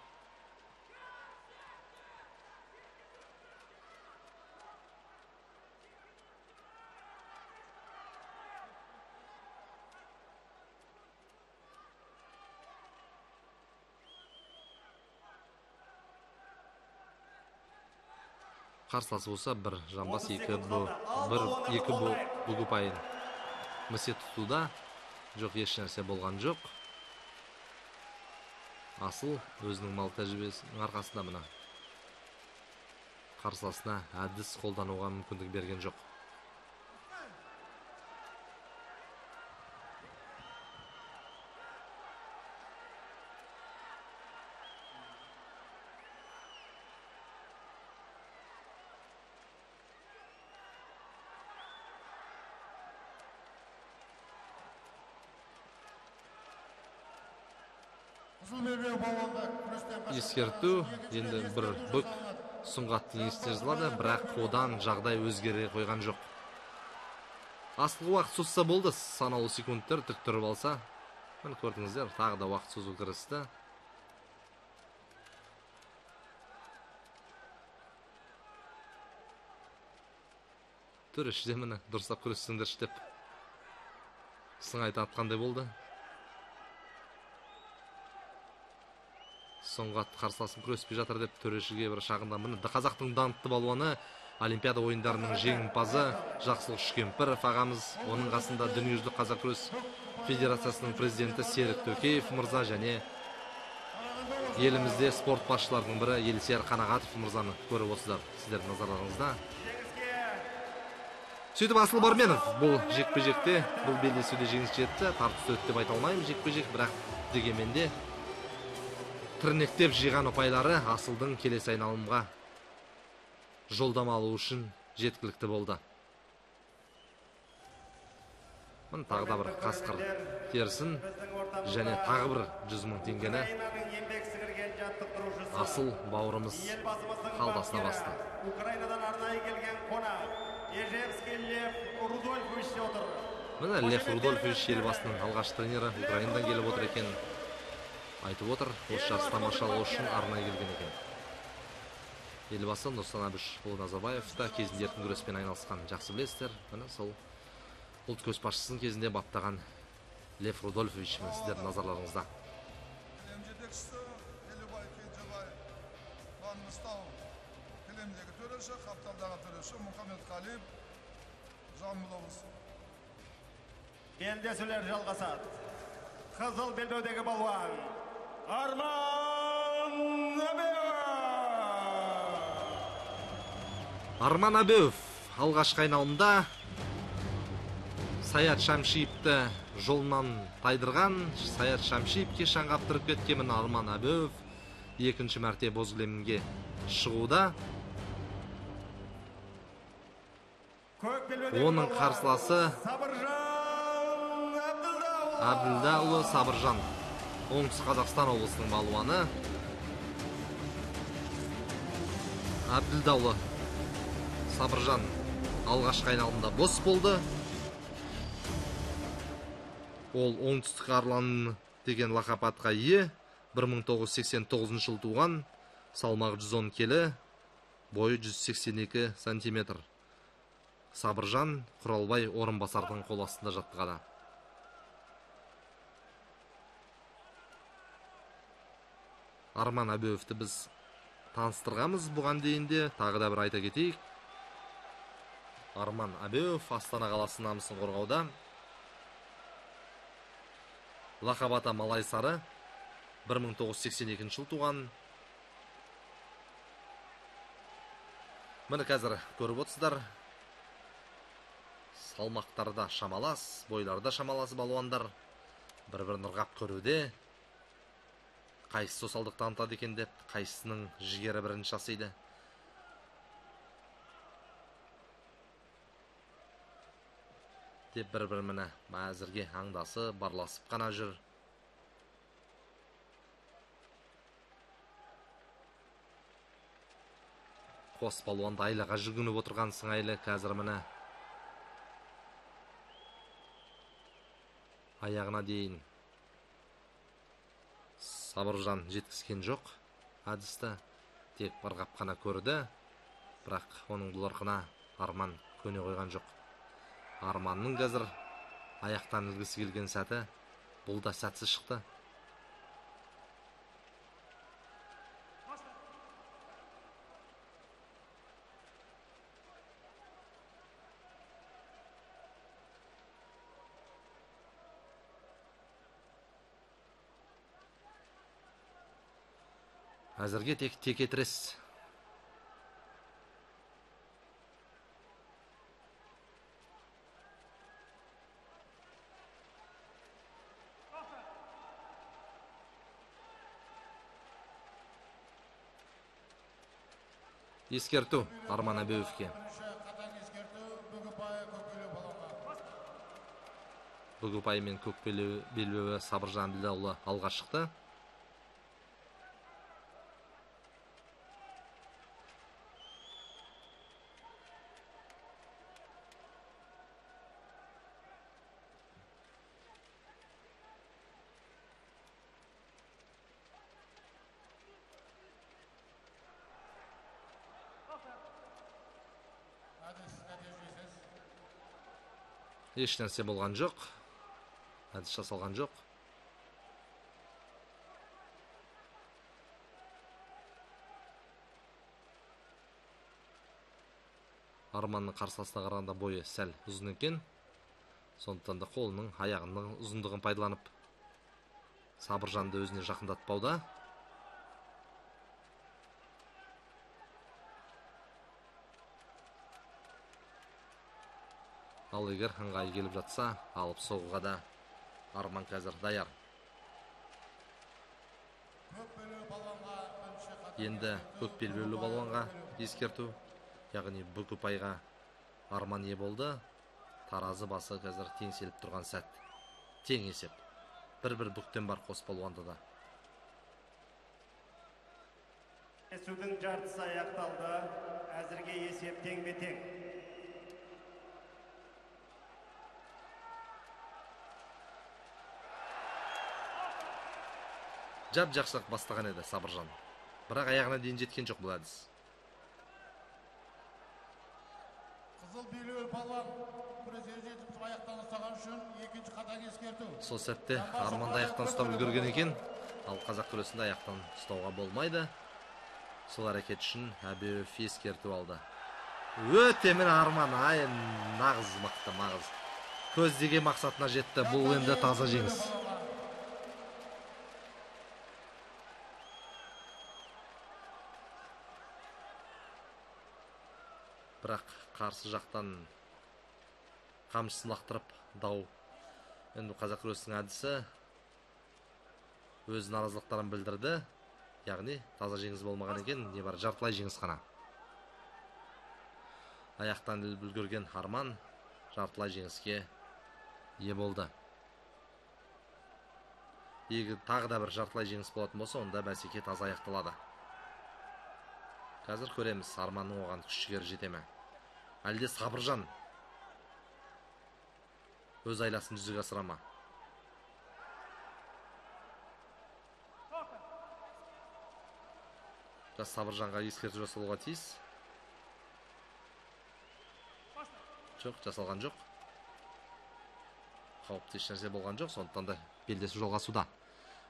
Қарсыласы болса бір жамбас, 2 бүк ұпайын місе тұтуда. Жоқ, еш нәрсе болған жоқ. Асыл өзінің мал тәжірибесінің арқасында мына қарсыласына әдіс қолдануға мүмкіндік берген жоқ. Қызыл белбеу балуанда күрестен ескерту, енді бір бүк сұңғаттың есіне жазылады, бірақ одан жағдай өзгере қойған жоқ. Асылғы уақыт созса болды, санаулы секундтар тік тұрып алса. Міне көрдіңіздер, тағы да уақыт созу кірісті. Төреші де міне дұрыстап күрессеңдерші деп сыңай тартқандай болды. Соңғы атты қарсыласым күреспей жатыр деп төрешіге бір шағында. Міне қазақтың даңқты балуаны, Олимпиада ойындарының жеңімпазы Жақсылық Шүкемпіров ағамыз, оның қасында Дүниежүзілік қазақ күрес федерациясының президенті Серік Төкеев мырза және елімізде спорт басшыларының бірі Елсияр Қанағатов мырзаны көріп отырсыздар, сіздердің назарларыңызда. Сөйтіп Асыл Барменов бұл жекпе-жекте, бұл белдесуде жеңіс жетті. Тартыс өтті деп айта алмаймын жекпе-жек, бірақ дегенмен де тірнектеп жиған ұпайлары Асылдың келесі айналымға жолдама алу үшін жеткілікті болды. Мін тағы да бір қасқыр терісін және тағы бір 100 000 теңгені Асыл бауырымыз қалдасына басты. Украинадан арнайы келген қонақ Ежевский Лев Рудольфович отыр. Міне Лев Рудольфович елбасының алғаш тренері Украинадан келіп отыр екен. Айтып отыр, осы жарыс тамашалау үшін арнайы келген екен. Елбасы Нұрсұлтан Әбішұлы Назарбаев та кезінде еркін күреспен айналысқан, жақсы білесіздер. Міне сол ұлт көшбасшысының кезінде баптаған Лев Рудольфович сіздердің назарларыңызда. Кілем жетекшісі Елубай Кенжебай Маңғыстау кілемдегі төреші, қапталдағы төреші Мұхаммед Қалиев Жамбыл облысы. Белдесулер жалғасады. Қызыл белбеудегі балуан Арман Абеев. Арман Абеев алғашқы айналымда Саят Шамшиевті жолынан тайдырған. Саят Шамшиевке шаңға аптырып кеткен Арман Абеев екінші мәрте боз кілемге шығуда. Оның қарсыласы Әбділдаұлы Сабыржан, Оңтүстік Қазақстан облысының балуаны. Әбділдаұлы Сабыржан алғашқы айналымда бос болды. Ол оңтүстік арланы деген лақап атқа ие. 1989 жыл туған, салмағы 110 келі, бойы 182 сантиметр. Сабыржан Құралбай Орынбасардың қол астында жаттығады. Арман Абеевті біз таныстырғамыз бұған дейінде, тағы да бір айта кетейік. Арман Абеев Астана қаласы намысын қорғауда. Лақап аты Малай Сары, 1982 жыл туған. Міне қазір көріп отырсыздар. Салмақтарда шамалас, бойларда шамалас балуандар бір-бірін ырғап көруде. Қайсысы осалдық танытады екен деп, қайсысының жігері бірінші жасайды. Деп бір-бір міне әзірге аңдасы барласып қана жүр. Қос балуанды айлаға жүгініп отырған сыңайлы қазір міне аяғына дейін Сабыржан жеткізген жоқ. Әдісті тек барғап қана көрді, бірақ оның бұларқына Арман көне қойған жоқ. Арманның қазір аяқтан ілгісі келген сәті бұл да сәтсіз шықты. Әзірге тек текетірес. Ескерту Арман Абеевке. Бүгіпай мен Көкбелбеуі Сабыржан Әбділдаұлы алға шықты. еш нәрсе болған жоқ, әдіс жасалған жоқ. Арманның қарсыласына қарағанда бойы сәл ұзын екен, сондықтан да қолының аяғының ұзындығын пайдаланып Сабыржанды өзіне жақындатпауда. Ал егер ыңғайы келіп жатса, алып соғуға да Арман қазір даяр. Енді көк белбеулі балуанға ескерту, яғни бүк ұпайға Арман ие болды. Таразы басы қазір теңселіп тұрған сәт. Тең есеп. Бір-бір бүктен бар қос балуанда да. Кездесудің жартысы аяқталды. Әзірге есеп тең-тең. Жап-жақсы бастаған еді Сабыржан. Бірақ аяғына дейін жеткен жоқ бұл әдіс. Қызыл белбеулі балуан күреске жетіп аяқтан ұстаған үшін екінші қатаң ескерту. Сол сәтте Арманды аяқтан ұстап үлгерген екен, ал қазақ күресінде аяқтан ұстауға болмайды. Сол әрекет үшін Әбеуов ескерту алды. Өте мен Арман, нағыз мықты, нағыз. Көздеген мақсатына жетті. Бұл енді таза жеңіс. Бірақ қарсы жақтан қамшысын лақтырып дау. Енді қазақ күресінің әдісі өз наразылықтарын білдірді. Яғни таза жеңіс болмаған екен, не бар жартылай жеңіс қана. Аяқтан үлгерген Арман жартылай жеңіске ие болды. Егер тағы да бір жартылай жеңіс болатын болса, онда бәсеке таза аяқталады. Қазір көреміз, Арманның оған күш-жігері жете ме? Әлде Сабыржан өз айласын жүзеге асыра ма? Сабыржанға ескерту жасалуға тиіс. Жоқ, жасалған жоқ. Қауіпті еш нәрсе болған жоқ, сондықтан да белдесу жалғасуда.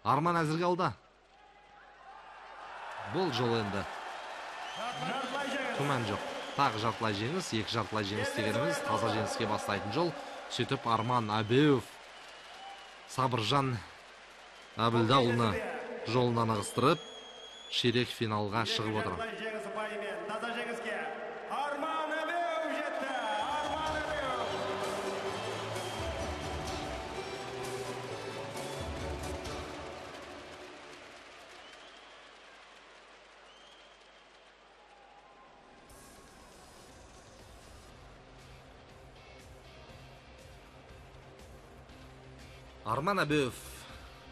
Арман әзірге алда. Бұл жол енді күмән жоқ. Тағы жартылай жеңіс, екі жартылай жеңіс дегеніміз таза жеңіске бастайтын жол. Сөйтіп Арман Әбеуов Сабыржан Әбілдауылны жолынан ығыстырып, ширек финалға шығып отыр. Таза жеңіске Арман Әбеуов жетті. Арман Әбеуов. Арман Әбеуов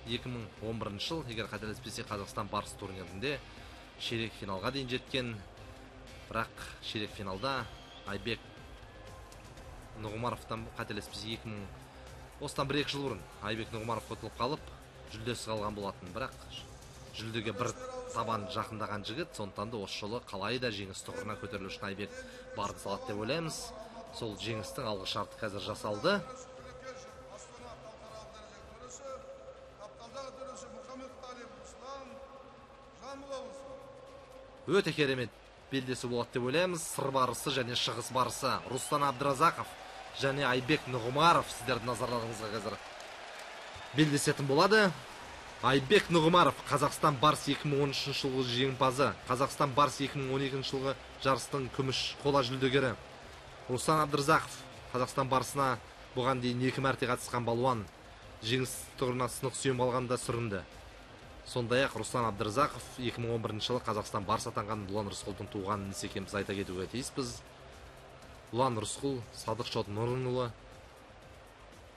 2011 жыл, егер қателеспесе, Қазақстан барыс турнирінде ширек финалға дейін жеткен. Бірақ ширек финалда Айбек Нұғымаровтан қателеспесе, осыдан 1-2 жыл бұрын Айбек Нұғымаров ұтылып қалып, жүлдесі қалған болатын. Бірақ жүлдеге бір табан жақындаған жігіт, сондықтан да осы жолы қалай да жеңіс тұғырына көтерілу үшін Айбек барды салады деп ойлаймыз. Сол жеңістің алғы шарты қазір жасалды. Өте керемет белдесу болады деп ойлаймыз. Сыр барысы және шығыс барысы Рустан Абдразақов және Айбек Нұғымаров сіздердің назарларыңызға қазір белдесетін болады. Айбек Нұғымаров Қазақстан барыс 2013 жылғы жеңімпазы, Қазақстан барыс 2012 жылғы жарыстың күміс қола жүлдегері. Рустан Абдразақов Қазақстан барысына бұған дейін 2 мәрте қатысқан балуан, жеңіс тұғырына сынық сүйем алғанда сүрінді. Сондай-ақ Рустан Абдразақов 2011 жылы Қазақстан барыс атанған Ұлан Рысқұлдың туғанын екеніміз айта кетуге тиіспіз. Ұлан Рысқұл, Садықшот Нұрынұлы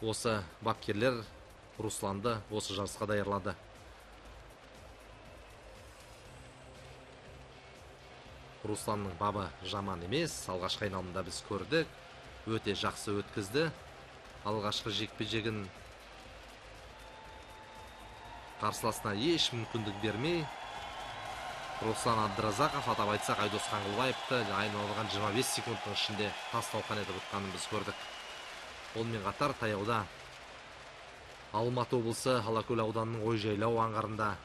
осы бапкерлер Русланды осы жарысқа даярлады. Русланның бабы жаман емес, алғашқы айналымда біз көрдік, өте жақсы өткізді. Алғашқы жекпе-жегін қарсыласына еш мүмкіндік бермей, Руслан Абдразақов атап айтсақ Айдос Қаңғылбаевты айналған 25 секундтың ішінде тас талқан етіп ұтқанын біз көрдік. Онымен қатар таяуда Алматы облысы Алакөл ауданының Ойжайлау аңғарында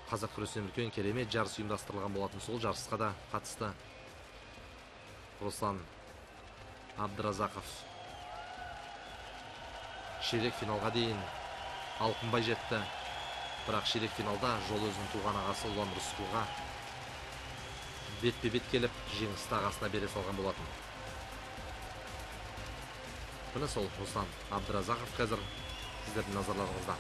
қазақ күресінен үлкен керемет жарыс ұйымдастырылған болатын. Сол жарысқа да қатысты Руслан Абдыразақов. Ширек финалға дейін алқынбай жетті. Бірақ ширек финалда жол өзінің туған ағасы Ұлан Рысқұлға бетпе-бет келіп, жеңісті ағасына бере салған болатын. Міне сол Руслан Абдыразақов қазір сіздердің назарларыңызда.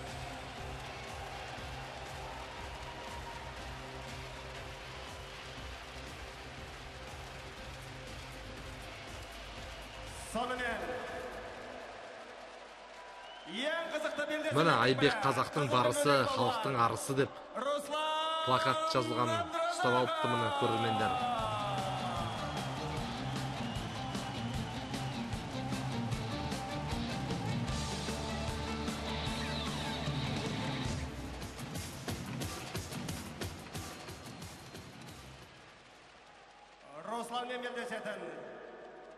Сонымен ең қызықты белдесу. Міне Айбек қазақтың барысы, халықтың арысы деп плакат жазылған ұстап алыпты міне көрермендер. Русланмен белдесетін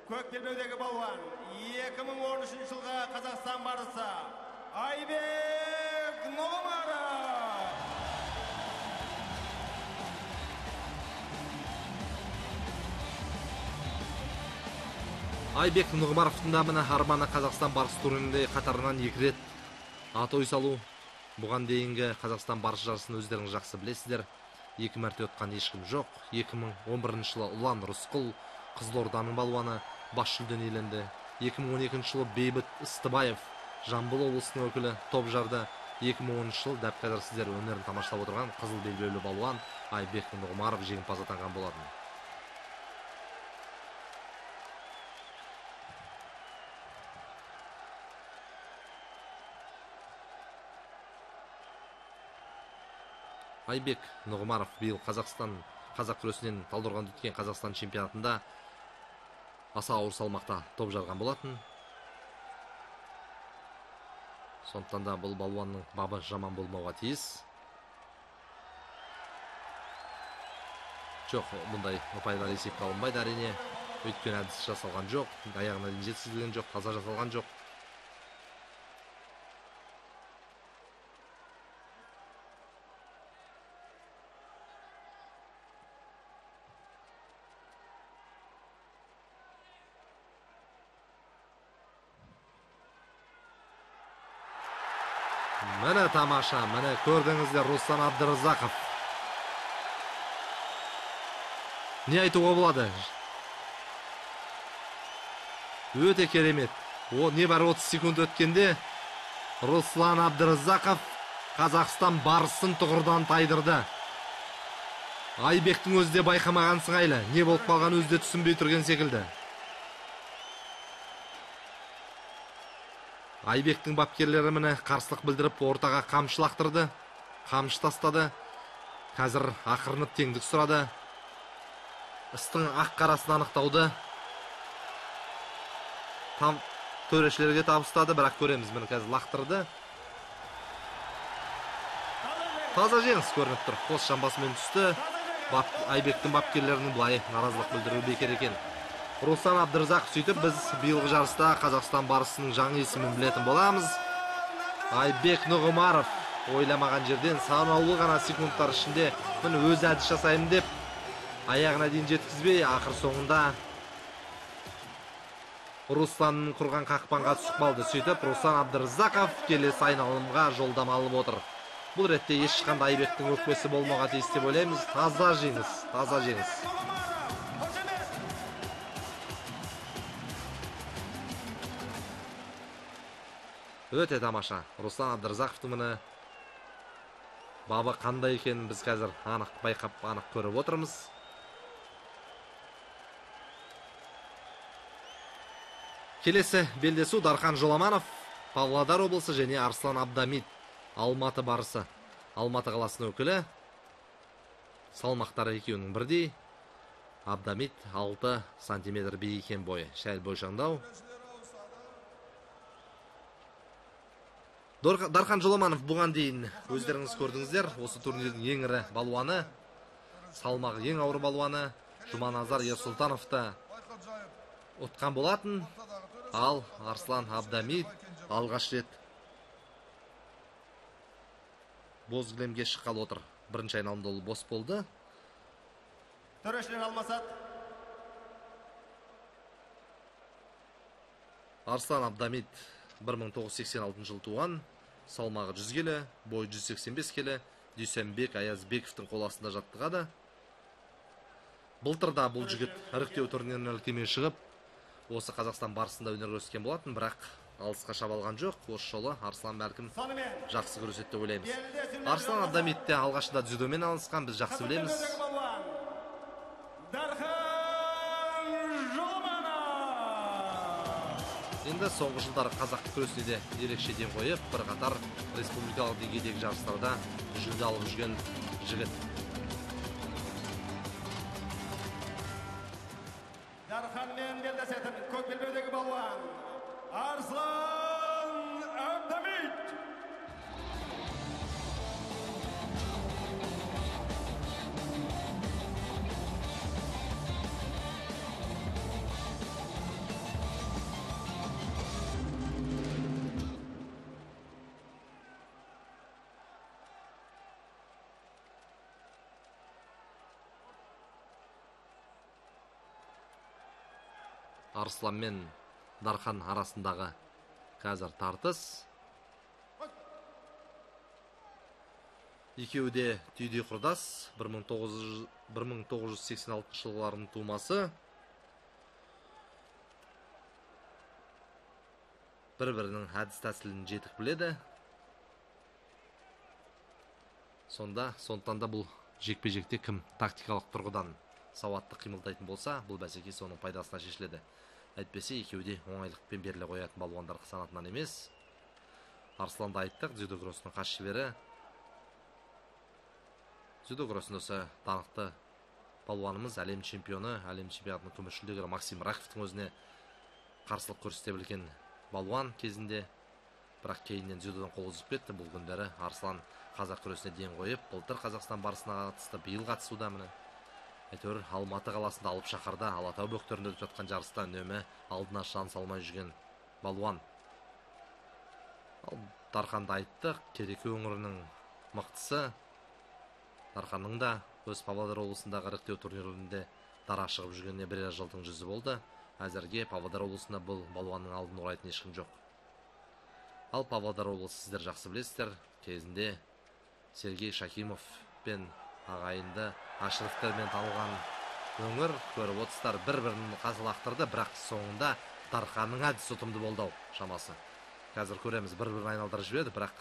көк белбеудегі балуан 2013 жылға Қазақстан барысы Айбек Нұғымаров. Айбек Нұғымаровтың да міне арманы Қазақстан барысы турнирінде қатарынан 2 рет атой салу. Бұған дейінгі Қазақстан барысы жарысын өздеріңіз жақсы білесіздер. 2 мәрте өткен ешкім жоқ. 2011 жылы Ұлан Рысқұл Қызылорданың балуаны бас жүлдені иеленді. 2012 жылы Бейбіт Істібаев Жамбыл облысының өкілі топ жарды. 2010 жыл дәп қазір сіздер өнерін тамашалап отырған қызыл белбеулі балуан Айбек Нұғымаров жеңімпаз атанған болатын. Айбек Нұғымаров биыл қазақ күресінен Талдықорғанда өткен Қазақстан чемпионатында аса ауыр салмақта топ жарған болатын. Сондықтан да бұл балуанның бабы жаман болмауға тиіс. Жоқ, бұндай ұпайлар есепке алынбайды әрине. Өйткені әдіс жасалған жоқ, аяғына дейін жеткізілген жоқ, таза жасалған жоқ. Міне тамаша, міне көрдіңіздер Руслан Абдыразақов. Не айтуға болады? Өте керемет. Не бар 30 секунд өткенде Руслан Абдыразақов Қазақстан барысын тұғырдан тайдырды. Айбектің өзі де байқамаған сыңайлы. Не болып қалған өзі де түсінбей тұрген секілді. Айбектің бапкерлері міне қарсылық білдіріп ортаға қамшы лақтырды. Қамшы тастады. Қазір ақырынып теңдік сұрады. Істің ақ қарасын анықтауды төрешілерге табыстады, бірақ көреміз міне қазір лақтырды. Таза жеңіс көрініп тұр. Қос жамбасымен түсті. Айбектің бапкерлерінің былай наразылық білдіру бекер екен. Руслан Абдыразақов сөйтіп біз биылғы жарыста Қазақстан барысының жаңа есімін білетін боламыз. Айбек Нұғымаров ойламаған жерден санаулы ғана секундтар ішінде міне өз әдіс жасаймын деп аяғына дейін жеткізбей, ақыр соңында Русланның құрған қақпанға түсіп қалды. Сөйтіп Руслан Абдыразақов келесі айналымға жолдама алып отыр. Бұл ретте ешқандай Айбектің өкпесі болмауға тиіс деп ойлаймыз. Таза жеңіс, таза жеңіс. Өте тамаша. Руслан Абдыразақовтың міне бабы қандай екенін біз қазір анық байқап, анық көріп отырмыз. Келесі белдесу Дархан Жоламанов, Павлодар облысы және Арслан Абдамит, Алматы барысы. Алматы қаласының өкілі. Салмақтары екеуінің бірдей. Абдамит 6 сантиметр биік екен бойы. Шәл бойшаңдау. Дархан Жоламанов бұған дейін өздеріңіз көрдіңіздер. Осы турнирдің ең ірі балуаны, салмағы ең ауыр балуаны Жұманазар Ерсұлтановты ұтқан болатын. Ал Арслан Абдамит алғаш рет боз кілемге шыққалы отыр. Бірінші айналымда ол бос болды. Төрешілер алмасат. Арслан Абдамит 1986 жыл туған, салмағы 100 келі, бойы 185 келі, Дүйсенбек Аязбековтың қол астында жаттығады. Былтырда бұл жігіт іріктеу турниріне іріктемей шығып, осы Қазақстан барысында өнер көрсеткен болатын, бірақ алысқа шаба алған жоқ. Осы жолы Арслан бәлкім жақсы көрсетті деп ойлаймыз. Арслан Абдамит те алғашында дзюдомен алысқан, біз жақсы білеміз. Енді соңғы жылдары қазақ күресіне де ерекше ден қойып, бірқатар республикалық деңгейдегі жарыстарда жүлде алып жүрген жігіт. Дарханмен белдесетін көк белбеудегі балуан Арслан Абдамит. Арслан мен Дархан арасындағы қазір тартыс. Екеуі де түйдей құрдас, 1986 жылғылардың тумасы. Бір-бірінің әдіс тәсілін жетік біледі. Сондықтан да бұл жекпе-жекте кім тактикалық тұрғыдан сауатты қимылдайтын болса, бұл бәсеке соның пайдасына шешіледі. Әйтпесе екеуде оңайлықпен беріле қоятын балуандар санатынан емес. Арсланды айттық, дзюдо күресінің қас шебері. Дзюдо күресінде осы данықты балуанымыз әлем чемпионы, әлем чемпионатының күміс жүлдегері Максим Раховтың өзіне қарсылық көрсете білген балуан кезінде, бірақ кейіннен дзюдодан қол үзіп кетті. Бұл күндері Арслан қазақ күресіне ден қойып, былтыр Қазақстан барысына қатысты, биыл қатысуда міне. Әйтеуір Алматы қаласында Алып Шақарда Алатау бөктерінде өтіп жатқан жарыста үнемі алдына шан салмай жүрген балуан. Дарханды айттық, Кереку өңірінің мықтысы. Дарханның да өз Павлодар облысындағы іріктеу турнирінде дара шығып жүргеніне бірер жылдың жүзі болды. Әзірге Павлодар облысында бұл балуанның алдын орайтын ешкім жоқ. Ал Павлодар облысы сіздер жақсы білесіздер, кезінде Сергей Шакимов пен ағайынды Ашыровтермен танылған өңір, көріп отырсыздар, бір-бірін қазылақтырды, бірақ соңында Дарханның әдісі ұтымды болды шамасы. Қазір көреміз, бір-бірін айналдырып жіберді, бірақ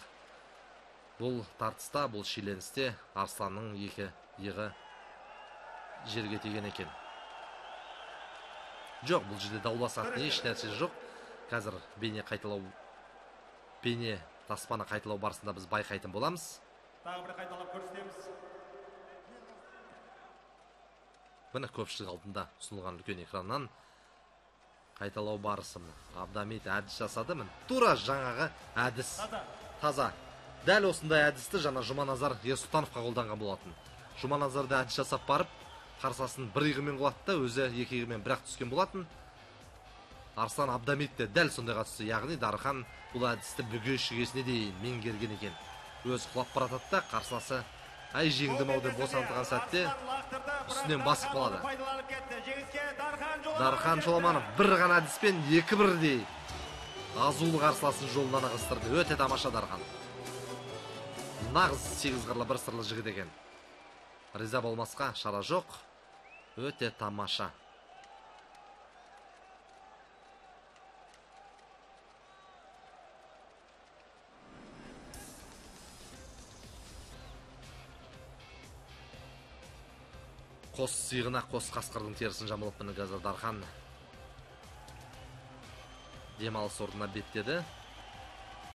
бұл тартыста, бұл шиеленісте Арсланның екі иығы жерге тиген екен. Жоқ, бұл жерде дауласатын еш нәрсе жоқ. Қазір бейне таспаны қайталау барысында біз байқайтын боламыз. Тағы бір қайталап көрсетеміз. Міне көпшілік алдында ұсынылған үлкен экраннан қайталау барысы. Абдамит әдіс жасады. Тура жаңағы әдіс. Таза. Дәл осындай әдісті жаңа Жұманазар Ерсұлтановқа қолданған болатын. Жұманазарды әдіс жасап барып, қарсасын бір иығымен құлатты да, өзі екі иығымен бірақ түскен болатын. Арслан Абдамит те дәл сондайға түсті. Яғни Дархан бұл әдісті бүге-шігесіне дейін меңгерген екен. Өз құлап баратады да, қарсыласы әй жеңдім ау деп босантылған сәтте үстінен басып қалады. Дархан Шоламанов бір ғана әдіспен 2-1-дей азулы қарсыласын жолынан ығыстырды. Өте тамаша Дархан. Нағыз 8 қырлы бір сырлы жігіт екен. Риза болмасқа шара жоқ. Өте тамаша. Қос сиғына қос қасқырдың терісін жамылып міне қазір Дархан демалыс орнына беттеді.